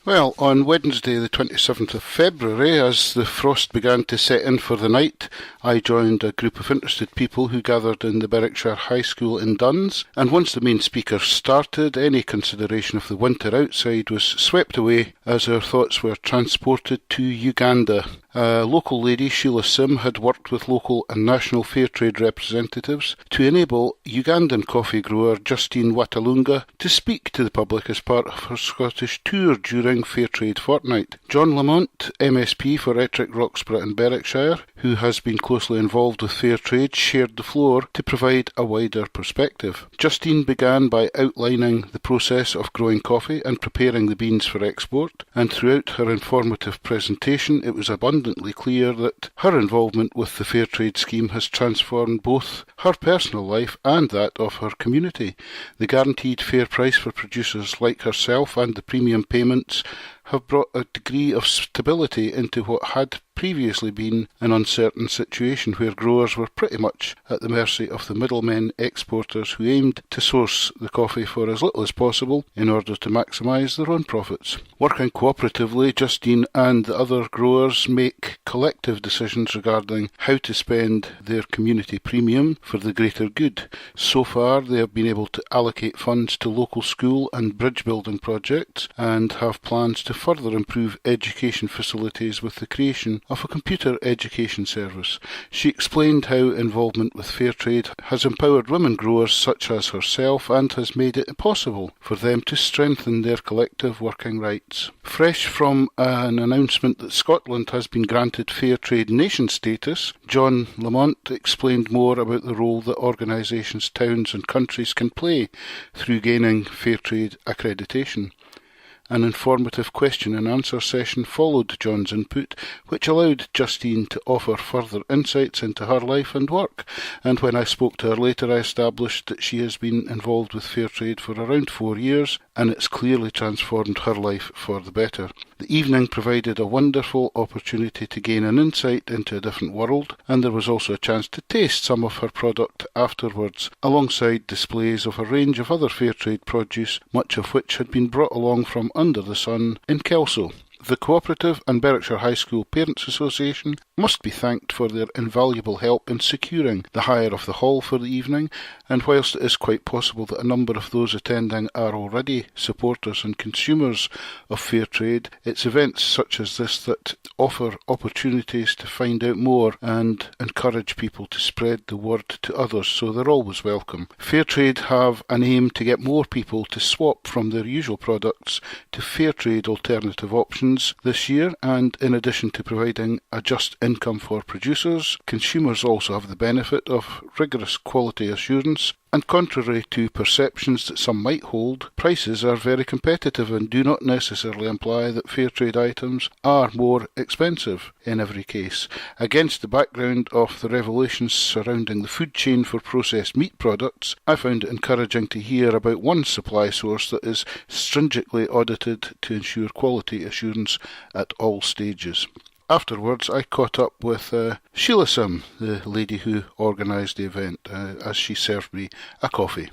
Well, on Wednesday the 27th of February, as the frost began to set in for the night, I joined a group of interested people who gathered in the Berwickshire High School in Duns, and once the main speaker started, any consideration of the winter outside was swept away as our thoughts were transported to Uganda. A local lady, Sheila Sim, had worked with local and national Fairtrade representatives to enable Ugandan coffee grower Justine Watalunga to speak to the public as part of her Scottish tour during Fairtrade Fortnight. Lamont MSP for Ettrick, Roxburgh and Berwickshire, who has been closely involved with Fairtrade, shared the floor to provide a wider perspective. Justine began by outlining the process of growing coffee and preparing the beans for export, and throughout her informative presentation it was abundantly clear that her involvement with the Fairtrade scheme has transformed both her personal life and that of her community. The guaranteed fair price for producers like herself and the premium payments have brought a degree of stability into what had previously been an uncertain situation where growers were pretty much at the mercy of the middlemen exporters who aimed to source the coffee for as little as possible in order to maximise their own profits. Working cooperatively, Justine and the other growers make collective decisions regarding how to spend their community premium for the greater good. So far, they have been able to allocate funds to local school and bridge building projects and have plans to further improve education facilities with the creation of a computer education service. She explained how involvement with Fairtrade has empowered women growers such as herself and has made it possible for them to strengthen their collective working rights. Fresh from an announcement that Scotland has been granted Fairtrade nation status, John Lamont explained more about the role that organisations, towns and countries can play through gaining Fairtrade accreditation. An informative question and answer session followed John's input, which allowed Justine to offer further insights into her life and work, and when I spoke to her later I established that she has been involved with Fairtrade for around 4 years, and it's clearly transformed her life for the better. The evening provided a wonderful opportunity to gain an insight into a different world, and there was also a chance to taste some of her product afterwards, alongside displays of a range of other Fairtrade produce, much of which had been brought along from under the sun in Kelso. The Cooperative and Berwickshire High School Parents Association must be thanked for their invaluable help in securing the hire of the hall for the evening, and whilst it is quite possible that a number of those attending are already supporters and consumers of Fairtrade, it's events such as this that offer opportunities to find out more and encourage people to spread the word to others, so they're always welcome. Fairtrade have an aim to get more people to swap from their usual products to Fairtrade alternative options this year, and in addition to providing a just income for producers, consumers also have the benefit of rigorous quality assurance, and contrary to perceptions that some might hold, prices are very competitive and do not necessarily imply that Fairtrade items are more expensive in every case. Against the background of the revelations surrounding the food chain for processed meat products, I found it encouraging to hear about one supply source that is stringently audited to ensure quality assurance at all stages. Afterwards, I caught up with Sheila Sim, the lady who organised the event, as she served me a coffee.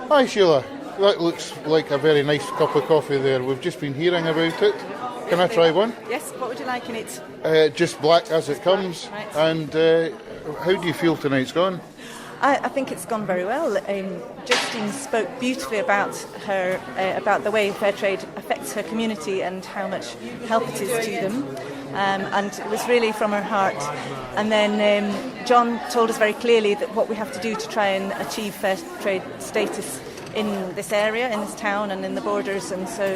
Hi Sheila, that looks like a very nice cup of coffee there. We've just been hearing about it. Can I try one? Yes, what would you like in it? Just black as it comes. Right. And how do you feel tonight's gone? I think it's gone very well. Justine spoke beautifully about her, about the way Fairtrade affects her community and how much help it is to them. And it was really from her heart. And then John told us very clearly that what we have to do to try and achieve Fairtrade status in this area, in this town and in the borders, and so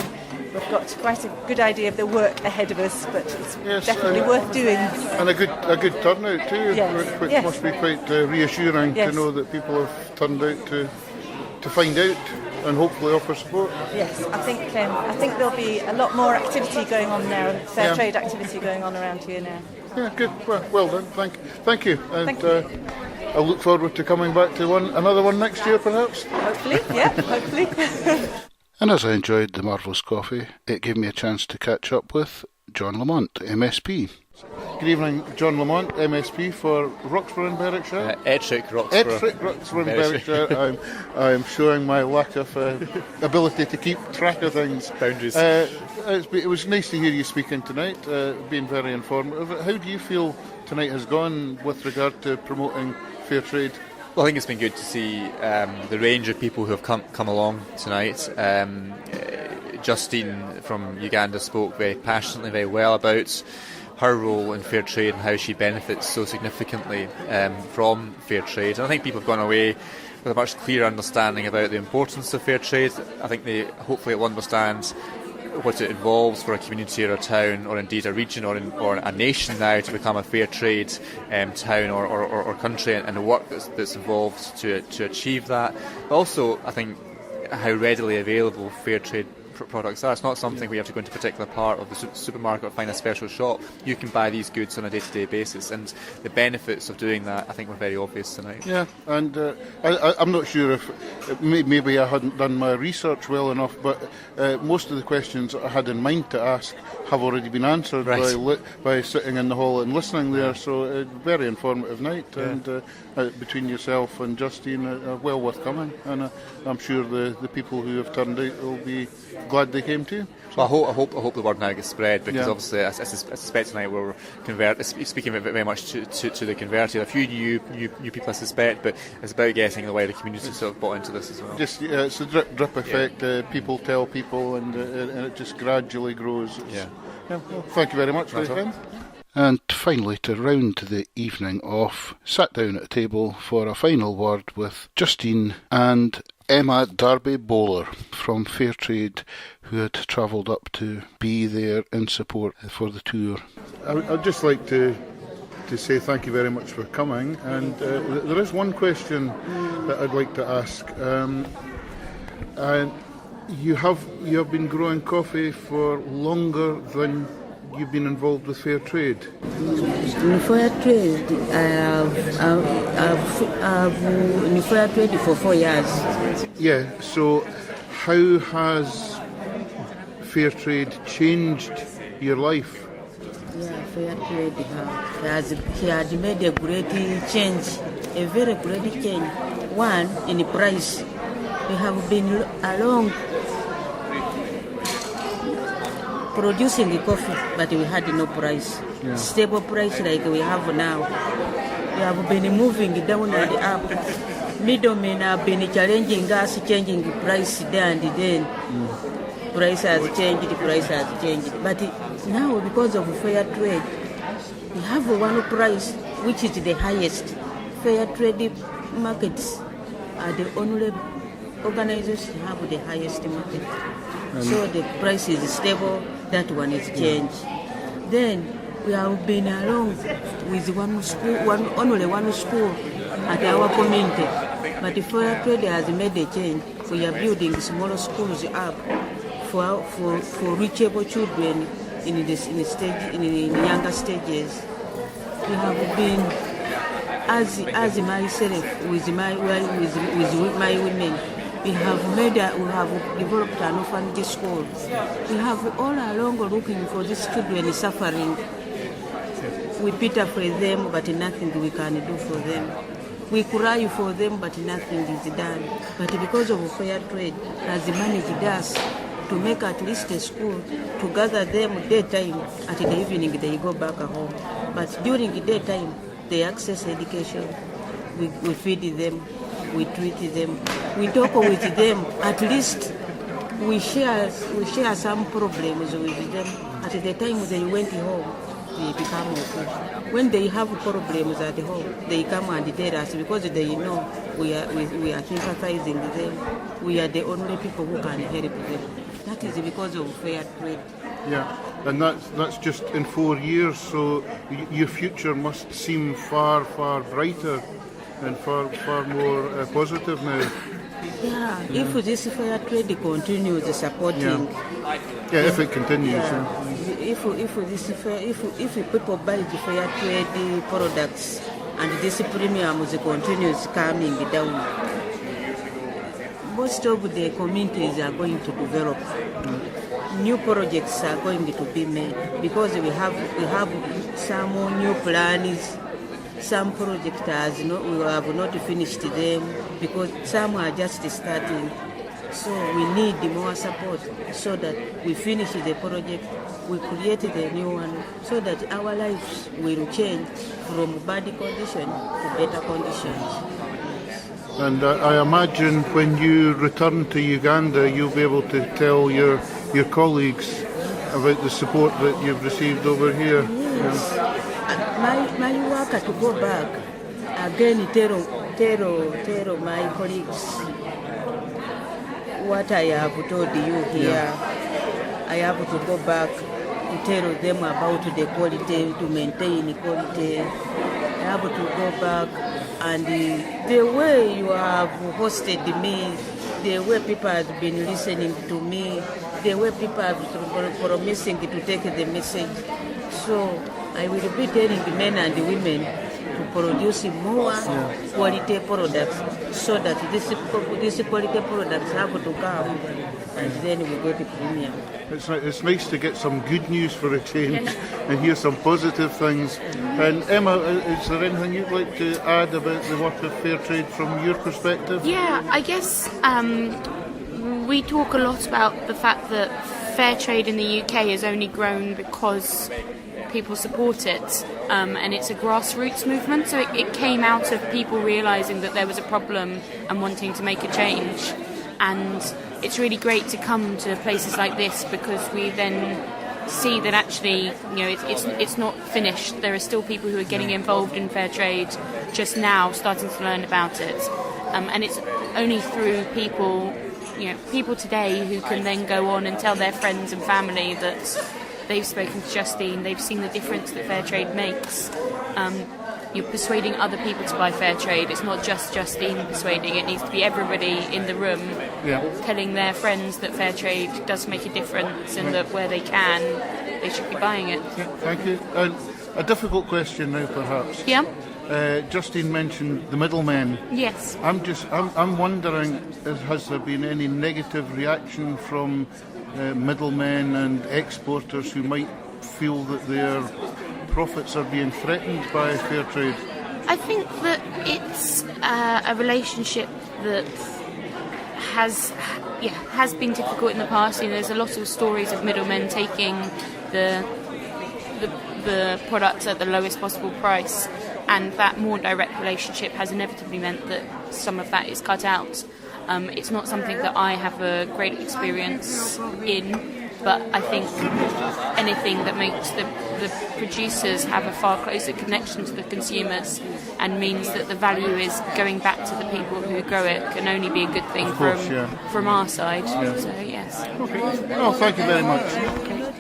we've got quite a good idea of the work ahead of us, but it's definitely worth doing. And a good turnout too, which must be quite reassuring to know that people have turned out to find out and hopefully offer support. Yes, I think there'll be a lot more activity going on now, Fairtrade activity going on around here now. Yeah, good. Well done. Thank you. And thank you. I look forward to coming back to another one next year, perhaps. Hopefully, hopefully. And as I enjoyed the marvellous coffee, it gave me a chance to catch up with John Lamont, MSP. Good evening, John Lamont, MSP for Roxburgh in Berwickshire. Ettrick, Roxburgh. Roxburgh in Berwickshire. I'm showing my lack of ability to keep track of things. Boundaries. It was nice to hear you speaking tonight, being very informative. How do you feel tonight has gone with regard to promoting fair trade? Well, I think it's been good to see the range of people who have come along tonight. Justine from Uganda spoke very passionately, very well about her role in fair trade and how she benefits so significantly from fair trade. And I think people have gone away with a much clearer understanding about the importance of fair trade. I think they hopefully will understand what it involves for a community or a town or indeed a region or a nation now to become a fair trade town or country, and the work that's involved to achieve that. But also, I think, how readily available fair trade products are. It's not something where you have to go into a particular part of the supermarket or find a special shop. You can buy these goods on a day-to-day basis, and the benefits of doing that, I think, were very obvious tonight. Yeah, and I'm not sure if maybe I hadn't done my research well enough, but most of the questions I had in mind to ask have already been answered by sitting in the hall and listening there. So very informative night, and between yourself and Justine, well worth coming, and I'm sure the people who have turned out will be glad they came too. Well, I hope the word now gets spread, because obviously I suspect tonight we're speaking very much to the converted. A few new people I suspect, but it's about getting the wider community sort of bought into this as well. Just it's a drip effect. People tell people, and it just gradually grows. Well, thank you very much for your time. And finally, to round the evening off, sat down at a table for a final word with Justine and Emma Darby-Bowler from Fairtrade, who had travelled up to be there in support for the tour. I'd just like to say thank you very much for coming, and there is one question that I'd like to ask. And you have been growing coffee for longer than you've been involved with fair trade. In fair trade, I've in fair trade for 4 years. Yeah. So, how has fair trade changed your life? Yeah, fair trade has made a great change, a very great change. One, in the price. We have been along producing the coffee, but we had no price. Stable price like we have now. We have been moving down and up. Middlemen have been challenging us, changing the price there and then. Price has changed. But now, because of fair trade, we have one price which is the highest. Fair trade markets are the only organizations have the highest market. So the price is stable, that one is changed. Then we have been along with only one school at our community. But the fair trade has made a change. We are building smaller schools up for reachable children in the younger stages. We have been, as myself with my women, we have developed an orphanage school. We have all along looking for these children suffering. We pity for them, but nothing we can do for them. We cry for them, but nothing is done. But because of fair trade, has managed us to make at least a school, to gather them daytime, at the evening they go back home. But during the daytime, they access education. We feed them, we treat them, we talk with them. At least we share some problems with them. At the time they went home, they become okay. When they have problems at home, they come and tell us, because they know we are sympathizing with them. We are the only people who can help them. That is because of fair trade. Yeah, and that's just in 4 years, so your future must seem far, far brighter and far, far more positive now. Yeah, if this fair trade continues supporting. Yeah, if it continues. If people buy the fair trade products and this premium continues coming down, most of the communities are going to develop. new projects are going to be made because we have some new plans. Some projects we have not finished them because some are just starting. So we need more support so that we finish the project, we create the new one, so that our lives will change from bad condition to better conditions. And I imagine when you return to Uganda, you'll be able to tell your colleagues about the support that you've received over here. Yes. My work to go back again, tell my colleagues what I have told you here. Yeah. I have to go back to tell them about the quality, to maintain quality. I have to go back, and the way you have hosted me, the way people have been listening to me, the way people have been promising to take the message. So I will be telling the men and the women to produce more quality products, so that this quality products have to come, and then we get the premium. It's nice to get some good news for a change and hear some positive things. And Emma, is there anything you'd like to add about the work of Fairtrade from your perspective? Yeah, I guess we talk a lot about the fact that Fairtrade in the UK has only grown because people support it, and it's a grassroots movement, so it came out of people realising that there was a problem and wanting to make a change. And it's really great to come to places like this because we then see that actually, it's not finished. There are still people who are getting involved in Fairtrade just now, starting to learn about it, and it's only through people today who can then go on and tell their friends and family that they've spoken to Justine, they've seen the difference that Fairtrade makes. You're persuading other people to buy Fairtrade. It's not just Justine persuading, it needs to be everybody in the room telling their friends that Fairtrade does make a difference and that where they can, they should be buying it. Yeah, thank you. A difficult question now, perhaps. Yeah? Justine mentioned the middlemen. Yes. I'm wondering, has there been any negative reaction from middlemen and exporters who might feel that their profits are being threatened by Fairtrade? I think that it's a relationship that has been difficult in the past. There's a lot of stories of middlemen taking the products at the lowest possible price, and that more direct relationship has inevitably meant that some of that is cut out. It's not something that I have a great experience in, but I think anything that makes the producers have a far closer connection to the consumers and means that the value is going back to the people who grow it can only be a good thing from our side. Yeah. So, yes. Okay. Oh, thank you very much. Okay.